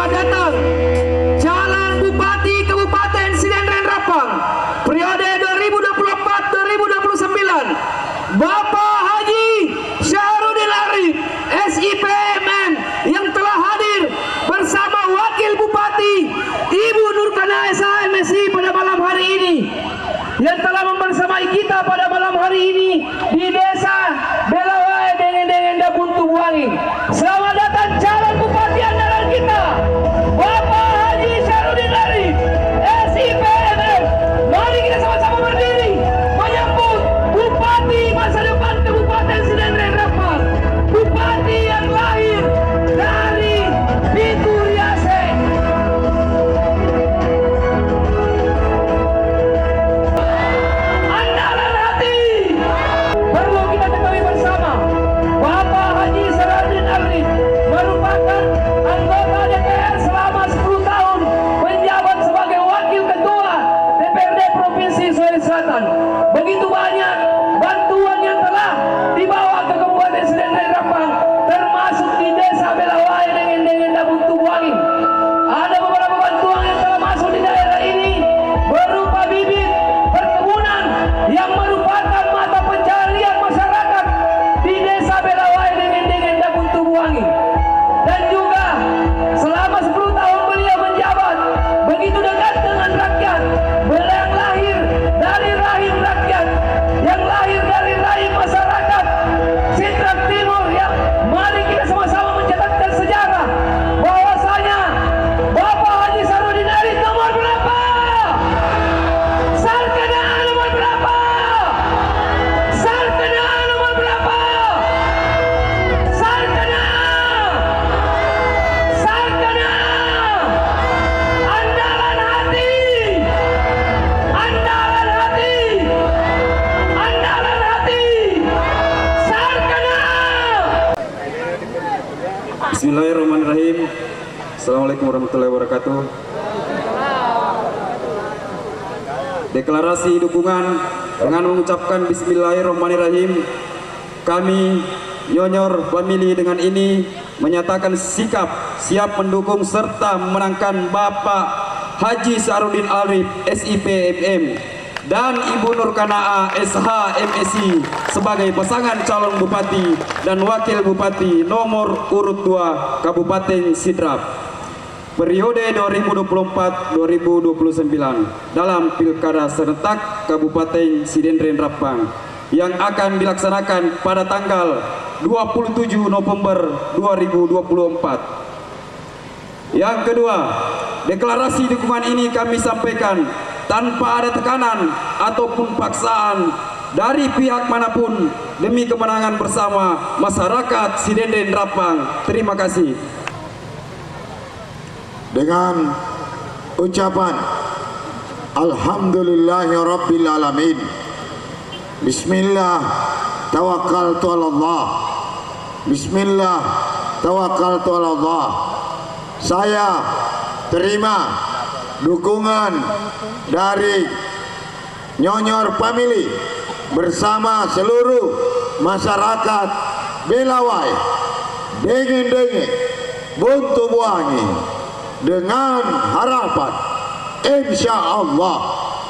Selamat datang calon Bupati Kabupaten Sidendren Rapang periode 2024-2029 Bapak Haji Syahrudin Arif SIPMM yang telah hadir bersama Wakil Bupati Ibu Nurkana SH MSI pada malam hari ini, yang telah membersamai kita pada malam hari ini di Desa Belawai Dengen-Dengen Buntu Buangin. Selamat datang calon Bupati andalan kita, Bapak Haji Syahrudin Arif SIPMM. Mari kita sama-sama berdiri menyambut Bupati masa depan Kabupaten Sidendren Rapang, Bupati yang lahir dari Pintu Riase. Andalan hati. Perlu kita ketahui bersama, Bapak Haji Syahrudin Arif merupakan anggota DPR selama 10 tahun, menjabat sebagai Wakil Ketua DPRD Provinsi Sulawesi Selatan. Begitu banyak bantuan yang telah dibawa ke Kabupaten Sidendren Rapang, termasuk di Desa Belawai Dengen-Dengen Buntu Buangin. Ada beberapa bantuan yang telah masuk di daerah ini berupa bibit perkebunan yang merupakan mata pencarian masyarakat di Desa Belawai Dengen-Dengen Buntu Buangin. Dan juga selama 10 tahun beliau menjabat begitu dekat dengan rakyat, beliau yang lahir dari rahim rakyat, yang lahir dari rahim masyarakat Sintrak Timur. Yang mari kita sama-sama mencatatkan sejarah bahwasanya Bapak Haji Syahrudin Arif nomor berapa? Sarkana nomor berapa? Sarkana nomor berapa? Sarkana! Sarkana! Andalan hati! Andalan hati! Andalan hati! Sarkana! Bismillahirrahmanirrahim. Assalamualaikum warahmatullahi wabarakatuh. Deklarasi dukungan dengan mengucapkan Bismillahirrahmanirrahim. Kami Nyonyor Family dengan ini menyatakan sikap siap mendukung serta memenangkan Bapak Haji Syahrudin Arif SIPMM dan Ibu Nurkana SH MSI sebagai pasangan calon Bupati dan Wakil Bupati nomor urut 2 Kabupaten Sidrap periode 2024-2029 dalam Pilkada serentak Kabupaten Sidendren Rapang yang akan dilaksanakan pada tanggal 27 November 2024. Yang kedua, deklarasi dukungan ini kami sampaikan tanpa ada tekanan ataupun paksaan dari pihak manapun demi kemenangan bersama masyarakat Sidendren Rapang. Terima kasih. Dengan ucapan Alhamdulillahirabbil alamin, Bismillah tawakkaltu 'ala Allah, Bismillah tawakkaltu 'ala Allah. Saya terima dukungan dari Nyonyor Family bersama seluruh masyarakat Belawai Dengen-Dengen Buntu Buangin dengan harapan insya Allah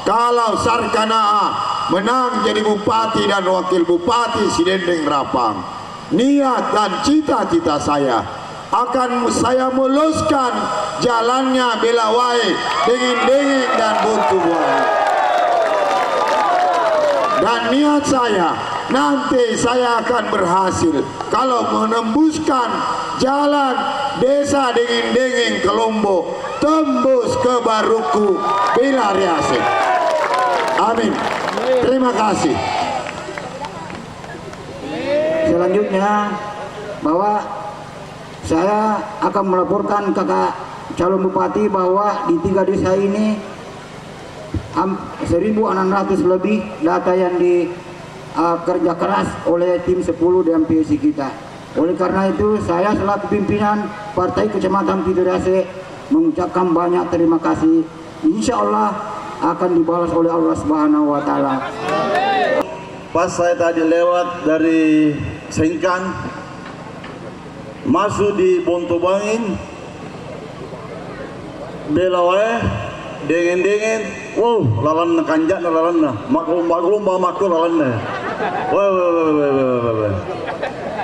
kalau Sarkana menang jadi Bupati dan Wakil Bupati Sidendren Rapang, niat dan cita-cita saya akan saya muluskan jalannya Belawai Dengen-Dengen dan Buntu Buangin. Dan niat saya nanti saya akan berhasil kalau menembuskan jalan Desa Dengen-Dengen ke Lombok, tembus ke Baruku Bila Riase. Amin. Terima kasih. Selanjutnya bahwa saya akan melaporkan kakak calon bupati bahwa di 3 desa ini 1.600 lebih data yang kerja keras oleh tim 10 DMPC kita. Oleh karena itu saya selaku pimpinan Partai Kecamatan Pintu Riase mengucapkan banyak terima kasih. Insya Allah akan dibalas oleh Allah Subhanahu wa Ta'ala. Pas saya tadi lewat dari Sengkan masuk di Buntu Buangin, Bela dingin wow lalan kanjak lalan maklum lalan wah.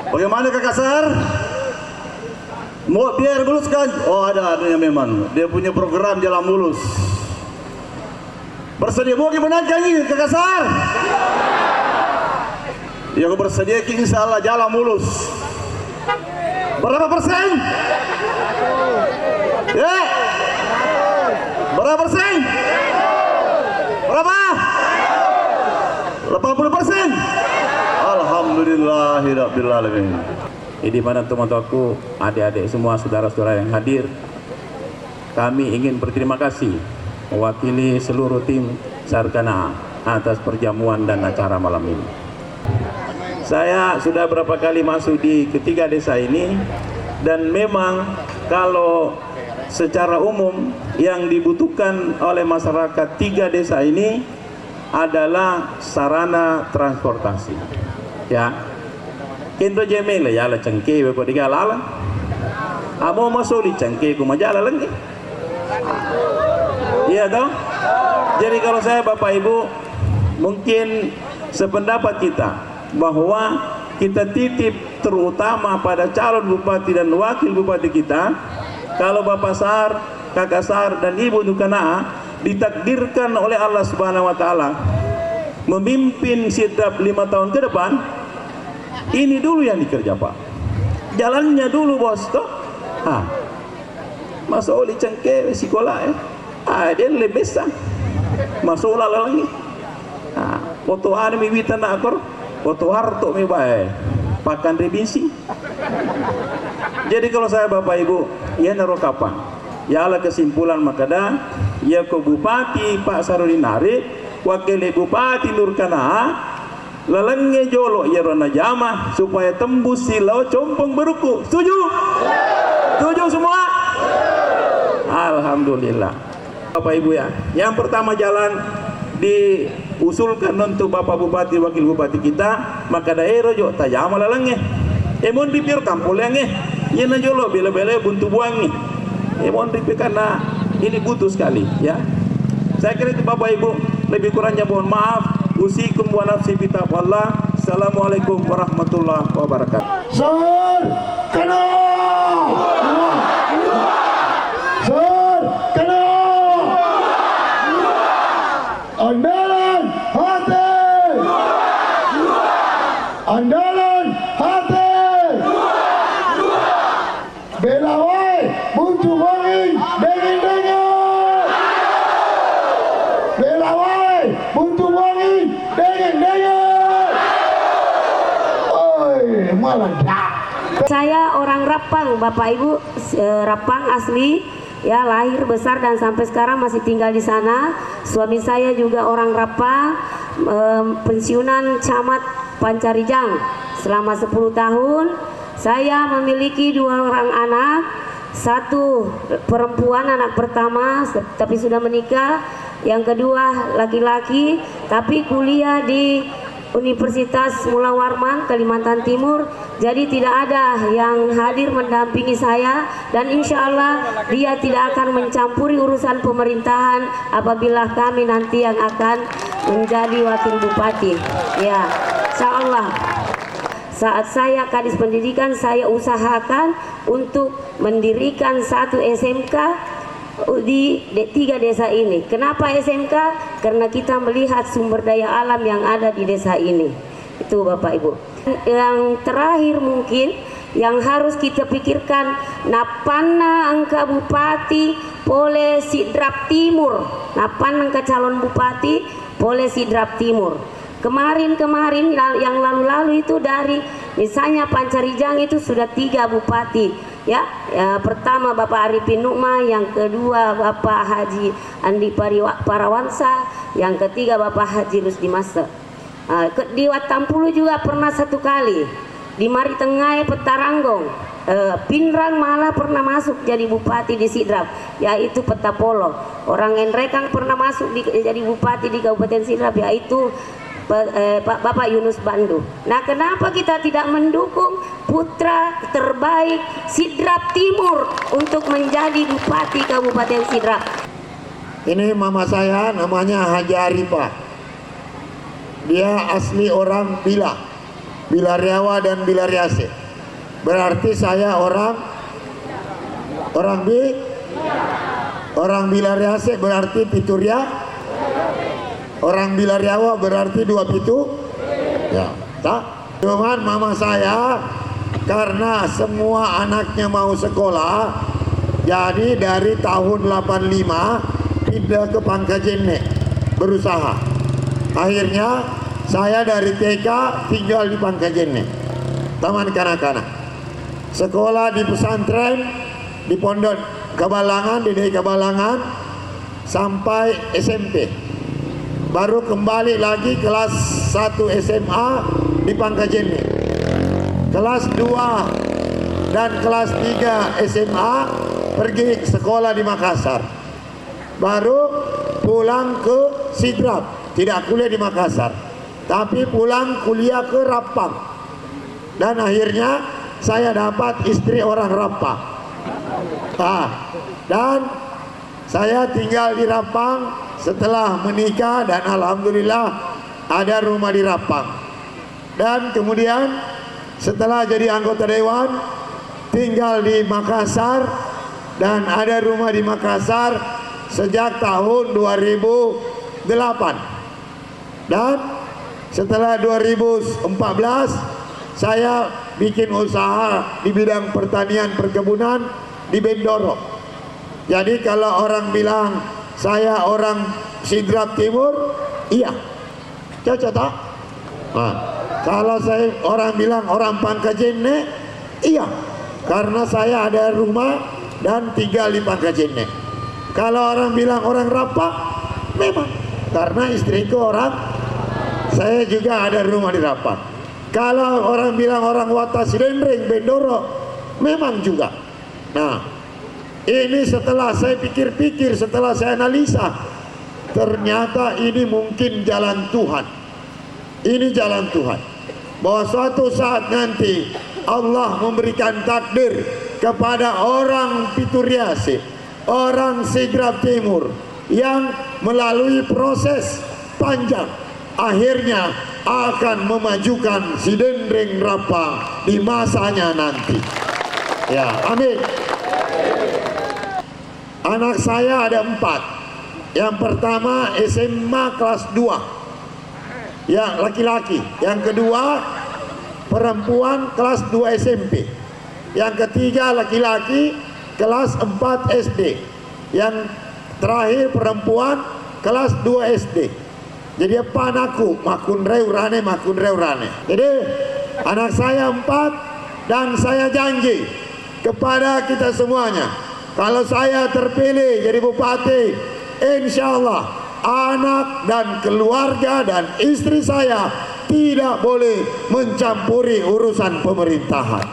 Bagaimana Kakak Sar? Mau biar mulus kan? Oh adanya memang dia punya program jalan mulus. Bersedia mau gimana janji Kakak Sar? Yang bersedia insya Allah jalan mulus. Berapa persen? Ya. Berapa persen? Berapa? 80%. Alhamdulillahirabbil alamin. Di mana teman-temanku, adik-adik semua, saudara-saudara yang hadir, kami ingin berterima kasih mewakili seluruh tim Sarkana atas perjamuan dan acara malam ini. Saya sudah berapa kali masuk di ketiga desa ini, dan memang kalau secara umum yang dibutuhkan oleh masyarakat tiga desa ini adalah sarana transportasi. Ya, kento jemele ya la cengke ko digala. Amo masuk di cengke ko majala lagi. Iya toh? Jadi kalau saya Bapak Ibu mungkin sependapat kita bahwa kita titip terutama pada calon bupati dan wakil bupati kita. Kalau Bapak Sar, Kakak Sar dan Ibu Nukana ditakdirkan oleh Allah Subhanahu wa taala memimpin Sidrap 5 tahun ke depan, ini dulu yang dikerja Pak. Jalannya dulu bos toh. Masuk oli cengke sekolah ya. Dia lebih besar. Masuk lagi. Foto ani mi witan akor, foto harto mi bae. Pakan revisi. Jadi kalau saya Bapak Ibu, ya naruh kapan? Ya ala kesimpulan makada, ya ke Bupati Pak Sarudin Arif, Wakil Bupati Nurkana, lalangnya jolo ya rona jamah supaya tembus silau compong beruku. Setuju? Setuju semua? Alhamdulillah. Bapak Ibu ya, yang pertama jalan diusulkan untuk Bapak Bupati Wakil Bupati kita, maka daerah jo tajama lalangnya. Emon dipir kampolengnya, ya na jolo bela-bela buntu buangnya. Emon dipir karena ini butuh sekali ya. Saya kira itu Bapak Ibu, lebih kurangnya mohon maaf. Usikum wa nafsi bitaqwallah. Assalamualaikum warahmatullahi wabarakatuh. Sar kena. Sar kena. Andalan hati. Andalan hati. Belawai buntu angin dengin. Belawai buntu angin dengin. Oi, malah Saya orang Rapang, Bapak Ibu, Rapang asli, ya lahir besar dan sampai sekarang masih tinggal di sana. Suami saya juga orang Rapang, pensiunan camat Pancarijang selama 10 tahun. Saya memiliki 2 orang anak, 1 perempuan anak pertama tapi sudah menikah, yang kedua laki-laki tapi kuliah di Universitas Mula Warman Kalimantan Timur. Jadi tidak ada yang hadir mendampingi saya, dan insya Allah dia tidak akan mencampuri urusan pemerintahan apabila kami nanti yang akan menjadi wakil bupati. Ya, insya Allah. Saat saya Kadis Pendidikan, saya usahakan untuk mendirikan 1 SMK di 3 desa ini. Kenapa SMK? Karena kita melihat sumber daya alam yang ada di desa ini. Itu Bapak Ibu. Yang terakhir mungkin yang harus kita pikirkan, napana angka bupati pole Sidrap Timur, napana angka calon bupati pole Sidrap Timur. Kemarin yang lalu-lalu itu dari misalnya Pancarijang itu sudah 3 bupati ya, pertama Bapak Arifin Nukma, yang kedua Bapak Haji Andi Parawansa, yang ketiga Bapak Haji Rusdi Masa. Di Watampulu juga pernah 1 kali, di Mari Tengah Petaranggong, Pinrang malah pernah masuk jadi bupati di Sidrap, yaitu Petapolo. Orang Enrekang pernah masuk jadi bupati di Kabupaten Sidrap, yaitu Bapak Yunus Bandu. Nah, kenapa kita tidak mendukung putra terbaik Sidrap Timur untuk menjadi Bupati Kabupaten Sidrap? Ini mama saya namanya Haji Arifah. Dia asli orang Bilariawa dan Bilariase. Berarti saya orang Bilariase berarti Pituria. Orang Bilariawa berarti 27. Ya, tak. Cuman mama saya karena semua anaknya mau sekolah, jadi dari tahun 85 pindah ke Pangkajene berusaha. Akhirnya saya dari TK tinggal di Pangkajene, taman kanak-kanak. Sekolah di pesantren di Pondok Kabalangan, di Desa Kabalangan sampai SMP. Baru kembali lagi kelas 1 SMA di Pangkajene. Kelas 2 dan kelas 3 SMA pergi sekolah di Makassar. Baru pulang ke Sidrap, tidak kuliah di Makassar, tapi pulang kuliah ke Rapang. Dan akhirnya saya dapat istri orang Rapang. Dan saya tinggal di Rapang setelah menikah dan alhamdulillah ada rumah di Rapang. Dan kemudian setelah jadi anggota dewan tinggal di Makassar dan ada rumah di Makassar sejak tahun 2008. Dan setelah 2014 saya bikin usaha di bidang pertanian perkebunan di Bendoro. Jadi kalau orang bilang saya orang Sidrap Timur, iya, cocok tak? Nah, kalau saya orang bilang orang Pangkajene, iya, karena saya ada rumah dan tinggal di Pangkajene. Kalau orang bilang orang Rapang, memang karena istriku orang, saya juga ada rumah di Rapang. Kalau orang bilang orang Watasidendreng, Bendoro, memang juga. Nah, ini setelah saya pikir-pikir, setelah saya analisa, ternyata ini mungkin jalan Tuhan. Ini jalan Tuhan. Bahwa suatu saat nanti Allah memberikan takdir kepada orang Pituriase, orang Sidrap Timur yang melalui proses panjang akhirnya akan memajukan Sidendreng Rapang di masanya nanti. Ya, amin. Anak saya ada 4. Yang pertama SMA kelas 2, ya laki-laki. Yang kedua perempuan kelas 2 SMP. Yang ketiga laki-laki kelas 4 SD. Yang terakhir perempuan kelas 2 SD. Jadi apa anakku? Makun reurane. Jadi anak saya 4 dan saya janji kepada kita semuanya, kalau saya terpilih jadi bupati, insya Allah anak dan keluarga dan istri saya tidak boleh mencampuri urusan pemerintahan.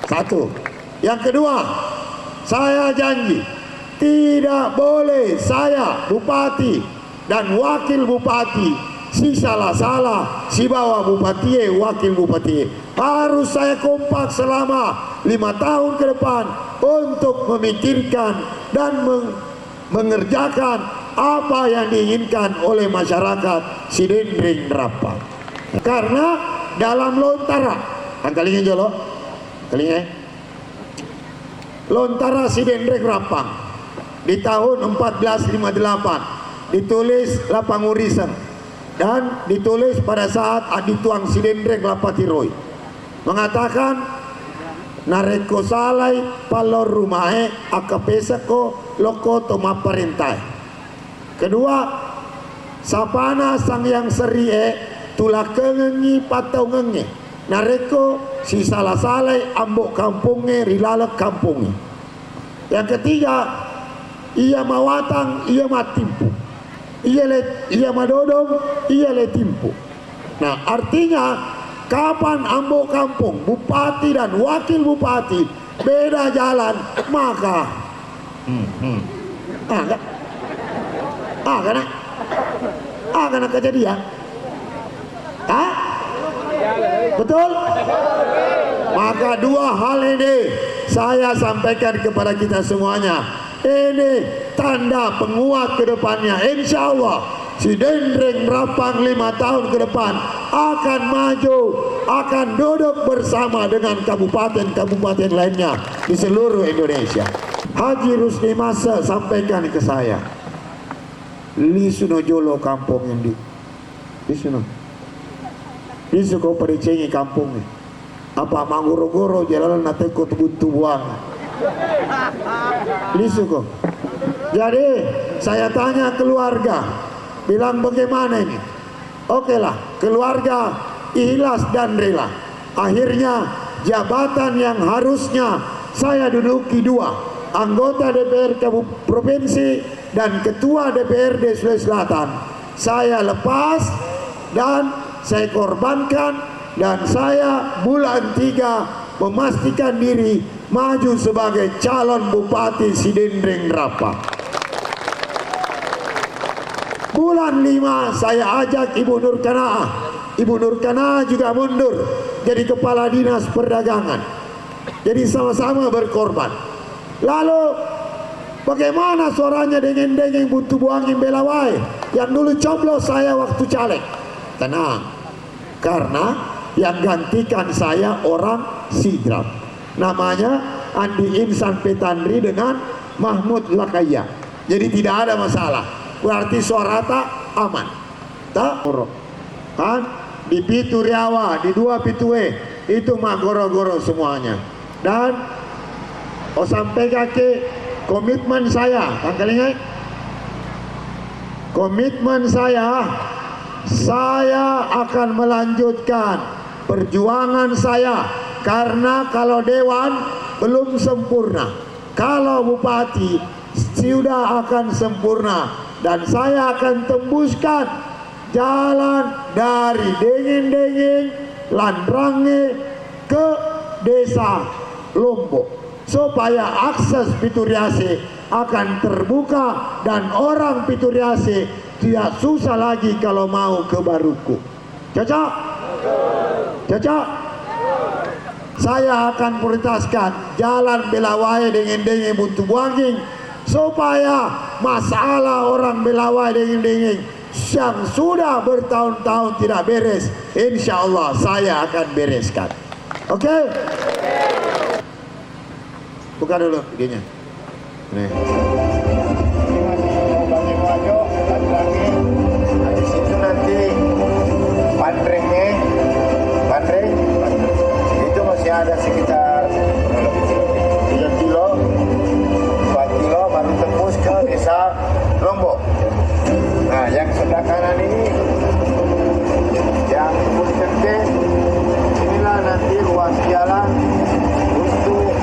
Satu. Yang kedua, saya janji tidak boleh saya bupati dan wakil bupati si salah si bawa bupati wakil bupati. Harus saya kompak selama 5 tahun ke depan untuk memikirkan dan mengerjakan apa yang diinginkan oleh masyarakat Sidendreng Rapang. Karena dalam lontara, kalingin jolo, kalingin lontara Sidendreng Rapang di tahun 1458 ditulis Lapangurisan dan ditulis pada saat Adituang Sidendreng Lapatiroi, mengatakan nareko salai palor rumahe akapesako loko toma parentai. Kedua, sapana sang yang serie tulakengengi patau ngenge nareko si salah salai ambok kampungnya rilalek kampungnya. Yang ketiga, ia mawatang ia matimpu, ia madodong ia letimpu. Nah, artinya kapan ambok kampung, bupati dan wakil bupati beda jalan, maka karena Akan kejadian. Hah? Betul? Maka dua hal ini saya sampaikan kepada kita semuanya. Ini tanda penguat ke depannya. Insya Allah si Dendreng Rapang 5 tahun ke depan akan maju, akan duduk bersama dengan kabupaten-kabupaten lainnya di seluruh Indonesia. Haji Rusdi Masa sampaikan ke saya, Lisuno Jolo kampung ini, Lisuno, Lisu kau pericengi kampung ini. Apa mangoro-goro jalan nate kau butuh buang. Lisu kau. Jadi saya tanya keluarga, bilang bagaimana ini? Oke lah, keluarga ikhlas dan rela. Akhirnya jabatan yang harusnya saya duduki 2, anggota DPR Provinsi dan Ketua DPRD Sulawesi Selatan, saya lepas dan saya korbankan, dan saya bulan 3 memastikan diri maju sebagai calon Bupati Sidendreng Rapang. Bulan 5 saya ajak Ibu Nur Kanaah. Ibu Nur Kanaah juga mundur jadi Kepala Dinas Perdagangan. Jadi sama-sama berkorban. Lalu bagaimana suaranya dengeng-dengeng butuh buangin Belawai yang dulu coblos saya waktu caleg? Tenang, karena yang gantikan saya orang Sidrap, namanya Andi Insan Petandri dengan Mahmud Lakaya. Jadi tidak ada masalah, berarti suara tak aman tak kan? Di Pitu Riawa, di 2 Pitue itu mah goro-goro semuanya. Dan sampai kaki komitmen saya, tanggalnya komitmen saya akan melanjutkan perjuangan saya, karena kalau dewan belum sempurna, kalau bupati sudah akan sempurna, dan saya akan tembuskan jalan dari Dengeng-Dengeng, Landrange ke desa Lombok, supaya akses Pituriase akan terbuka dan orang Pituriase tidak susah lagi kalau mau ke Baruku. Cocok? Cocok? Saya akan prioritaskan jalan Belawai Dengeng-Dengeng Buntu Buanging, supaya masalah orang Belawai Dengeng-Dengeng yang sudah bertahun-tahun tidak beres, insya Allah saya akan bereskan. Oke? Buka dulu videonya. Nih. Di situ nanti Pandreng itu masih ada sekitar 3 kilo, 4 kilo baru tembus ke desa Lombok. Nah, yang sebelah kanan ini yang tembus ke inilah nanti ruas jalan untuk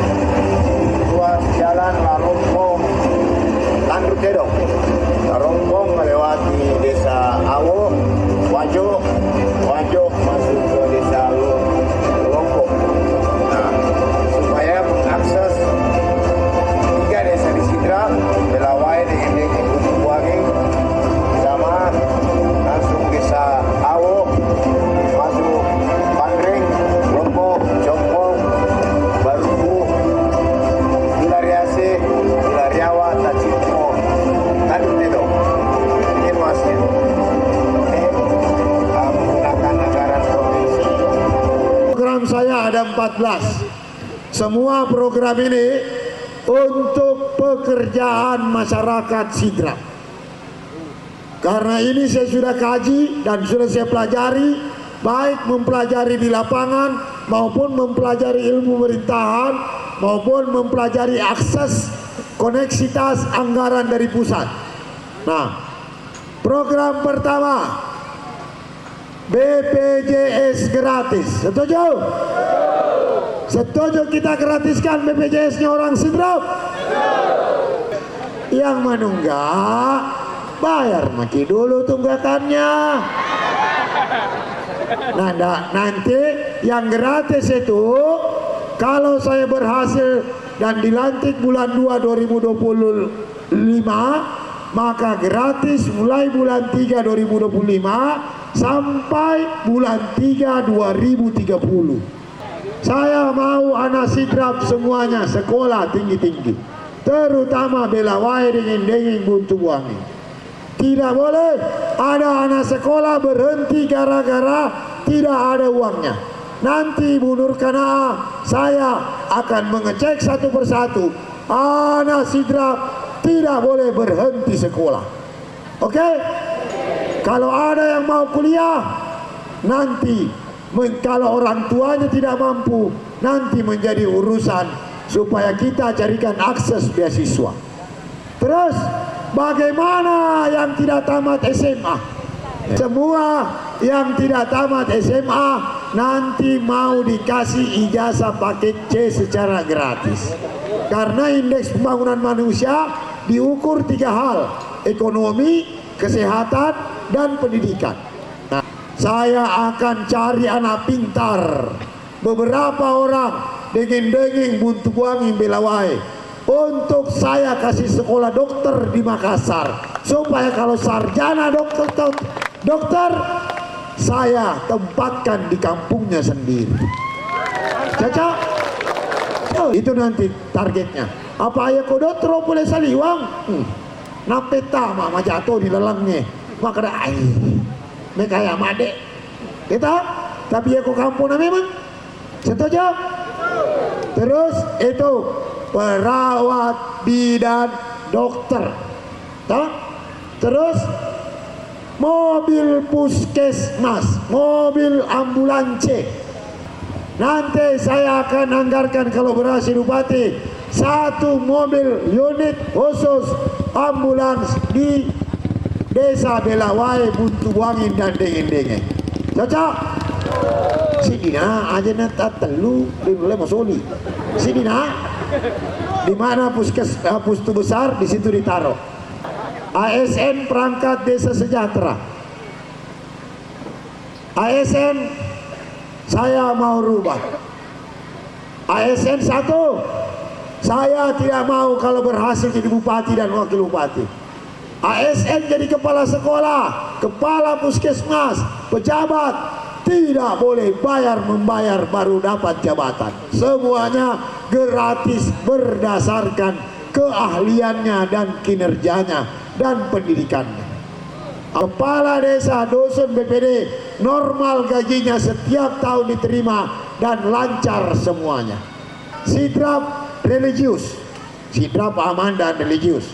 Larompong Tandu Tedong. Larompong melewati desa Awo, Wajo masuk ke desa Lombok. Nah, supaya mengakses 3 desa di Sidra, Belawai, Dengeng-Dengeng, Buntu Buanging, sama langsung desa Awo, masuk Pandreng, Lombok, Jompong, Baruku, Riase, Riawa, Tacimo, Tandu Tedong. Ini masih menggunakan anggaran provinsi. Program saya ada 14. Semua program ini untuk pekerjaan masyarakat Sidrap. Karena ini saya sudah kaji dan sudah saya pelajari, baik mempelajari di lapangan maupun mempelajari ilmu pemerintahan, maupun mempelajari akses koneksitas anggaran dari pusat. Nah, program pertama BPJS gratis. Setuju? Setuju kita gratiskan BPJS-nya orang Sidrap? Yang menunggak bayar maki dulu tunggakannya. Nah, nanti yang gratis itu kalau saya berhasil dan dilantik bulan 2 2025, maka gratis mulai bulan 3 2025 sampai bulan 3 2030. Saya mau anak sidrap semuanya sekolah tinggi-tinggi, terutama Belawai dengan Denging Buntu Buangin. Tidak boleh ada anak sekolah berhenti gara-gara tidak ada uangnya. Nanti Bu Nur Kana, saya akan mengecek satu persatu. Anak sidrap tidak boleh berhenti sekolah. Oke? Kalau ada yang mau kuliah, nanti kalau orang tuanya tidak mampu, nanti menjadi urusan supaya kita carikan akses beasiswa. Terus bagaimana yang tidak tamat SMA? Semua yang tidak tamat SMA nanti mau dikasih ijazah paket C secara gratis. Karena indeks pembangunan manusia diukur 3 hal: ekonomi, kesehatan, dan pendidikan. Nah, saya akan cari anak pintar, beberapa orang Denging Buntu Buangin Belawai, untuk saya kasih sekolah dokter di Makassar, supaya kalau sarjana dokter saya tempatkan di kampungnya sendiri. Caca, itu nanti targetnya. Apa ayah kodot boleh saliwang? Napeta mama jatuh di lelangnya, maka ada air. Mereka ya made, kita. Tapi aku kampung memang. Setuju? Terus itu perawat, bidan, dokter. Terus mobil puskesmas, mobil ambulans. Nanti saya akan anggarkan kalau berhasil Bupati 1 mobil unit khusus ambulans di Desa Belawai, Buntu Buangin, dan Denging. Cocok? Sidina aja nanti telu dimulai masoli. Sidina di mana pustu besar di situ ditaruh. ASN perangkat desa sejahtera. ASN saya mau rubah. ASN 1, saya tidak mau kalau berhasil jadi bupati dan wakil bupati. ASN jadi kepala sekolah, kepala puskesmas, pejabat, tidak boleh membayar baru dapat jabatan. Semuanya gratis berdasarkan keahliannya dan kinerjanya dan pendidikannya. Kepala desa, dosen BPD, normal gajinya setiap tahun diterima dan lancar semuanya. Sidrap religius, sidrap aman dan religius.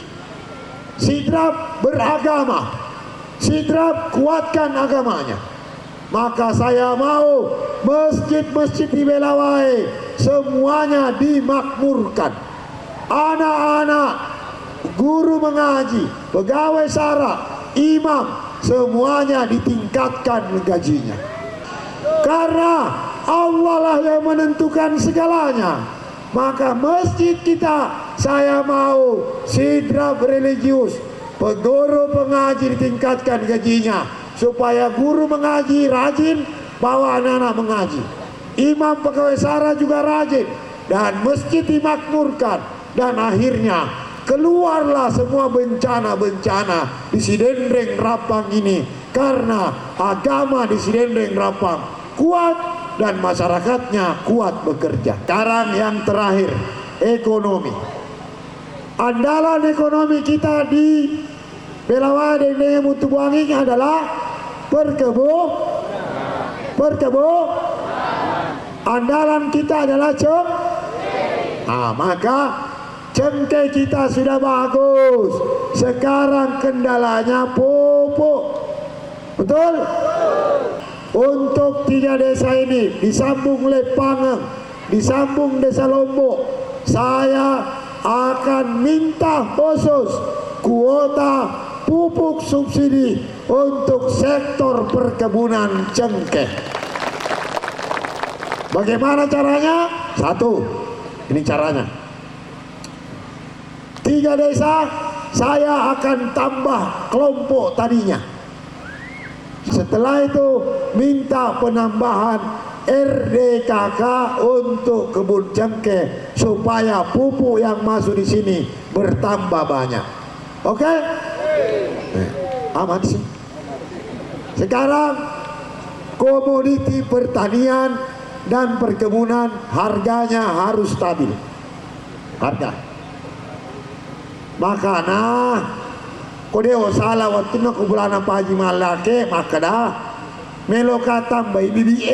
Sidrap beragama, sidrap kuatkan agamanya. Maka saya mau masjid-masjid di Belawai semuanya dimakmurkan. Anak-anak, guru mengaji, pegawai sara, imam, semuanya ditingkatkan gajinya. Karena Allah lah yang menentukan segalanya. Maka masjid kita, saya mau sidrap religius, peguru pengaji ditingkatkan gajinya, supaya guru mengaji rajin bawa anak-anak mengaji. Imam pegawai sara juga rajin, dan masjid dimakmurkan. Dan akhirnya keluarlah semua bencana-bencana di Sidendreng Rapang ini, karena agama di Sidendreng Rapang kuat dan masyarakatnya kuat bekerja. Sekarang yang terakhir, ekonomi. Andalan ekonomi kita di Belawai dan Denging Buntu Buangin adalah perkebun. Andalan kita adalah maka cengkeh kita sudah bagus. Sekarang kendalanya pupuk. Betul? Untuk 3 desa ini disambung Lepangeng, disambung Desa Lombok, saya akan minta khusus kuota pupuk subsidi untuk sektor perkebunan cengkeh. Bagaimana caranya? 1, ini caranya. 3 desa saya akan tambah kelompok tadinya. Setelah itu minta penambahan RDKK untuk kebun cengkeh supaya pupuk yang masuk di sini bertambah banyak. Oke? Aman sih. Sekarang komoditi pertanian dan perkebunan harganya harus stabil. Harga. Makanya kodeo salah waktu nak bulan apa haji malake maka dah melokatan bayi bibi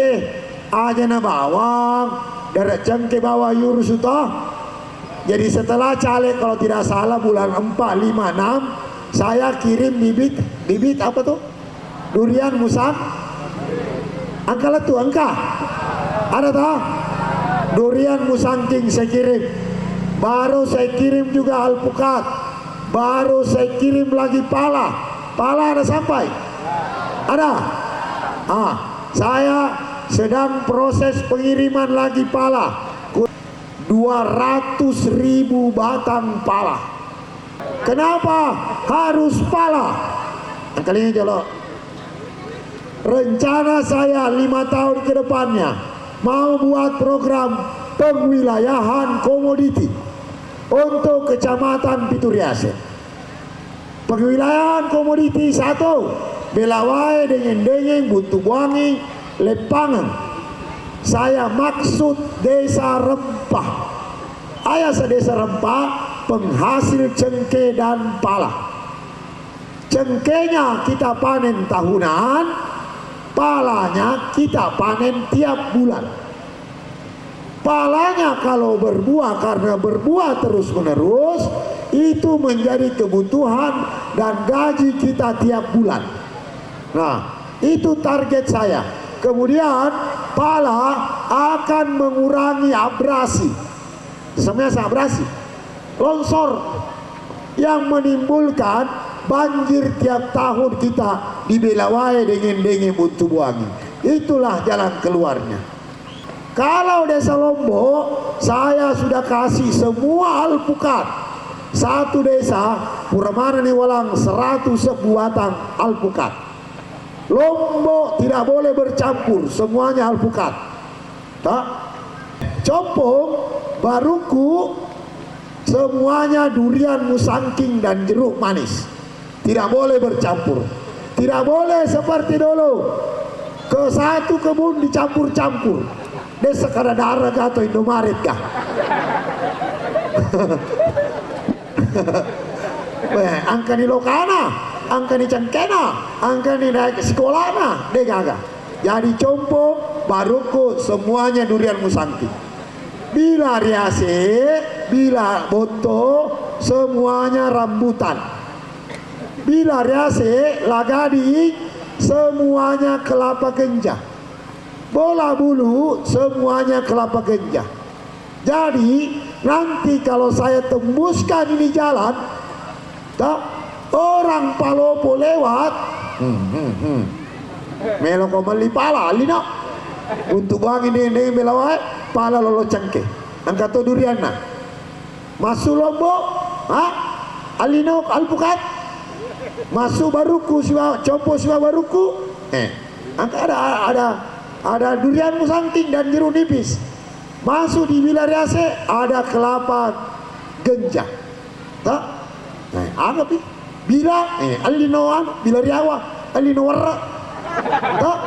aja na bawang dari cengke bawah yurus itu. Jadi setelah caleg kalau tidak salah bulan 4, 5, 6 saya kirim bibit apa tuh durian musang angka letu angka ada tak durian musangking saya kirim, baru saya kirim juga alpukat, baru saya kirim lagi pala ada sampai ada. Saya sedang proses pengiriman lagi pala 200.000 batang pala. Kenapa harus pala? Kali ini jolo. Rencana saya 5 tahun ke depannya mau buat program pengwilayahan komoditi untuk Kecamatan Pituriase. Pengwilayahan komoditi 1 Belawai dengan Buntu Buangi Lepangan. Saya maksud desa rempah. Ayah desa rempah penghasil cengkeh dan pala. Cengkehnya kita panen tahunan, palanya kita panen tiap bulan. Palanya kalau berbuah, karena berbuah terus menerus, itu menjadi kebutuhan dan gaji kita tiap bulan. Nah, itu target saya. Kemudian pala akan mengurangi abrasi. Sebenarnya abrasi, longsor yang menimbulkan banjir tiap tahun kita di Belawai dengan Buntu Buangi. Itulah jalan keluarnya. Kalau desa Lombok saya sudah kasih semua alpukat. Satu desa Puramana Niwalang 100 batang alpukat. Lombok tidak boleh bercampur, semuanya alpukat. Tak? Compong, Baruku, semuanya durian musangking dan jeruk manis. Tidak boleh bercampur. Tidak boleh seperti dulu ke satu kebun dicampur-campur. Desa Kadadara atau Indomaret kah? Angka di lokana, angka di cengkena, angka di naik sekolahna, deh gagah. Jadi Compo, Baruku, semuanya durian musangking. Bila Riase, bila Bonto, semuanya rambutan. Bila Riase, Lagadi, semuanya kelapa genja. Bola Bulu, semuanya kelapa genja. Jadi nanti kalau saya tembuskan ini jalan, tak orang Palopo lewat, meloko meli pala lino untuk buang ini Belawai pala lolo cengke angkat to duriana masuk Lombok alino alpukat masuk Baruku siwa Compo siwa Baruku angkat ada durian musangking dan jeruk nipis. Masuk di Bilariase ada kelapa genja tak anggap bila alinoan Bilariawa alinowarra tak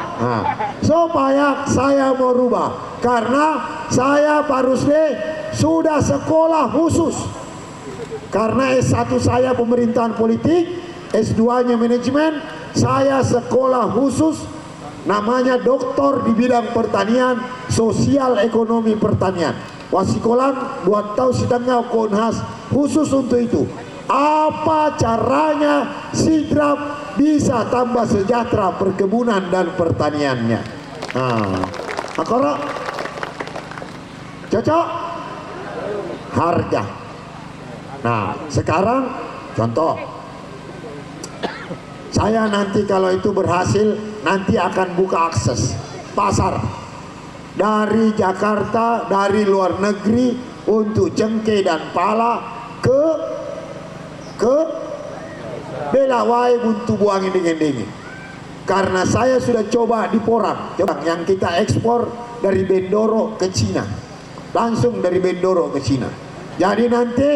supaya saya mau rubah karena saya Pak Rusli sudah sekolah khusus karena S1 saya pemerintahan politik, S2 nya manajemen, saya sekolah khusus namanya doktor di bidang pertanian, sosial ekonomi pertanian. Wasikolan 2 tahun sedangnya konhas khusus untuk itu. Apa caranya Sidrap bisa tambah sejahtera perkebunan dan pertaniannya? Akora cocok harga. Nah, sekarang contoh. Saya nanti kalau itu berhasil nanti akan buka akses pasar dari Jakarta, dari luar negeri untuk cengkeh dan pala ke Belawai Buntu Buangi dengan karena saya sudah coba di Porang yang kita ekspor dari Bendoro ke Cina, langsung dari Bendoro ke Cina. Jadi nanti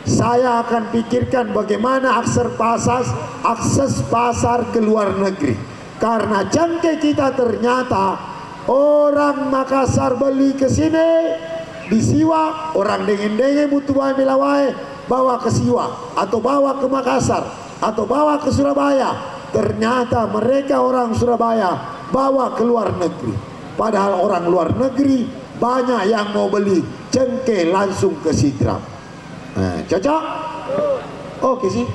saya akan pikirkan bagaimana akses pasar ke luar negeri. Karena cengkeh kita ternyata orang Makassar beli ke sini di Siwa, orang dengan Mutuwai Milawai bawa ke Siwa atau bawa ke Makassar atau bawa ke Surabaya. Ternyata mereka orang Surabaya bawa ke luar negeri. Padahal orang luar negeri banyak yang mau beli cengkeh langsung ke Sidrap. Cocok? Oke sih.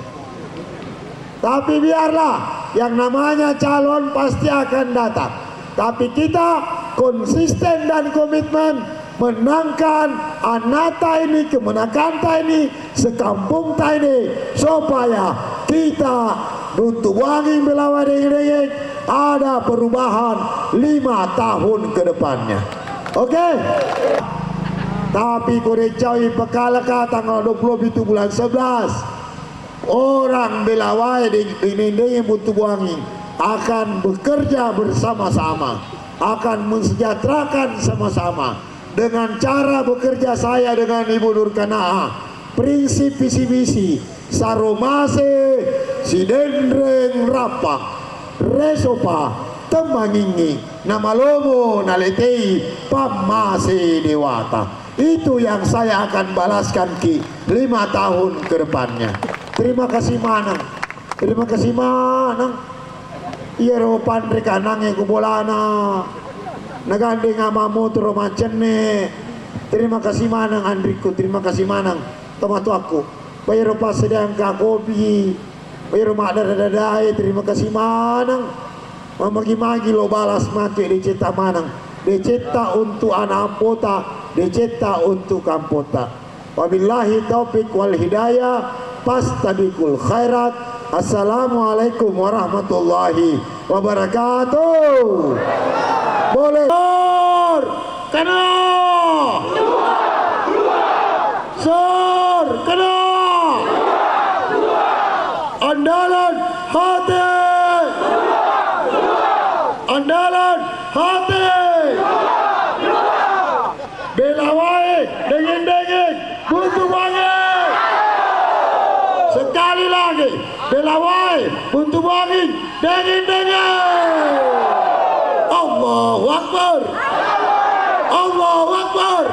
Tapi biarlah, yang namanya calon pasti akan datang. Tapi kita konsisten dan komitmen menangkan Anata ini, kemenangan ini, sekampung ini, supaya kita Nutuwangi melawan dengeng ada perubahan 5 tahun ke depannya. Oke? Tapi Korecai Pekalaka tanggal 27 bulan 11 orang Belawai di Mutuwangi akan bekerja bersama-sama, akan mensejahterakan sama-sama dengan cara bekerja saya dengan Ibu Nur Kanaa. Prinsip visi-visi Saromase Sidendreng Rapang Resopa Temangingi Namalomo Naletei Pamase Dewata. Itu yang saya akan balaskan Ki 5 tahun ke depannya. Terima kasih Manang. Terima kasih Manang. Iya ropan reka nange kubolana. Nagandeng ama motor macene. Terima kasih Manang Andriku. Terima kasih Manang. Tomatu aku. Bayar ropa sedang kopi. Bayar rumah dadadadai. Terima kasih Manang. Mamagi-magi lo balas mati diceta Manang. Diceta untuk anak pota, diceta untuk kampota. Wabillahi taufik wal hidayah. Pastabikul khairat. Assalamualaikum warahmatullahi wabarakatuh. Boleh kena Sor kena andalan hati, andalan hati. Belawai dengeng Mutuwangi. Sekali lagi Belawai Mutuwangi dengeng. Allahu Akbar. Allahu Akbar.